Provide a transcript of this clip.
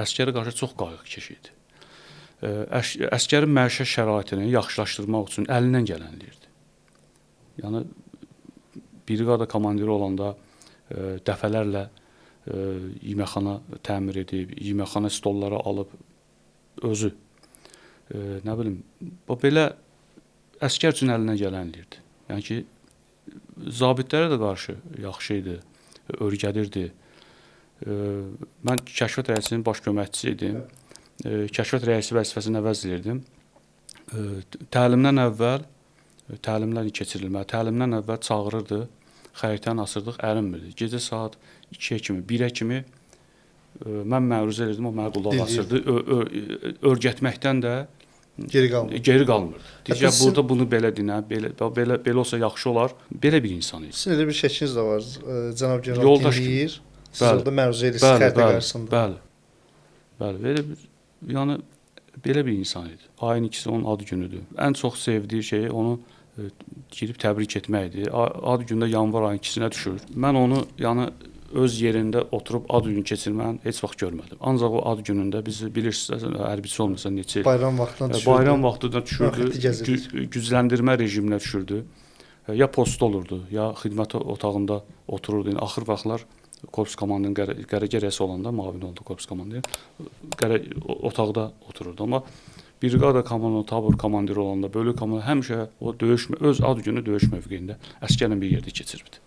əsgərə qarşı çox qayğıkeş idi. Əsgərin məişət şəraitini yaxşılaşdırmaq üçün əlindən gələni edirdi. Yəni briqada komandiri olanda dəfələrlə yeməkxana təmir edib, yeməkxana stolları alıb özü nə bilim, belə əsgər üçün əlindən gələni edirdi. Yəni ki, zabitlərə də qarşı yaxşı idi, öyrədirdi. Mən kəşfiyyat rəisinin baş köməkçisi idim. Kəşfiyyat rəisi vəzifəsini əvəz edirdim. Təlimdən əvvəl, təlimlər keçirilməli, təlimdən əvvəl çağırırdı, xəritəni asırdıq, ərinmirdi. Gecə saat 2-yə kimi, 1-ə kimi mən məruzə edirdim, o mənə qulaq asırdı. Örgətməkdən də geri qalmırdı. Deyəcək, burada bunu belə dinə, belə olsa yaxşı olar. Belə bir insan idi. Sizin elə bir şəkliniz də var, cənab general dinləyir, siz orada məruzə edirsiniz xəritə qarşısında. Bəli, yəni belə bir insan idi. Ayın 2-si onun ad günüdür. Ən çox sevdiyi şey onu girib təbrik etməkdir. Ad gündə yanvar ayının 2-sinə düşür. Mən onu yəni öz yerində oturub ad günü keçirməni heç vaxt görmədim. Ancaq o ad günündə biz bilirsiniz, hərbiçi olmasa neçə bayram vaxtına düşürdü. Bayram vaxtında düşürdü. Gücləndirmə rejiminə düşürdü. Ya postda olurdu, ya xidmət otağında otururdu. Yəni axır vaxtlar korpus komandanın qərargah rəisi olanda, müavin oldu korpus komandiri, otaqda otururdu. Amma briqada komandanı, tabur komandiri olanda, bölük komandiri həmişə o döyüş, öz ad günü döyüş mövqeyində əsgərlə bir yerdə keçirdi.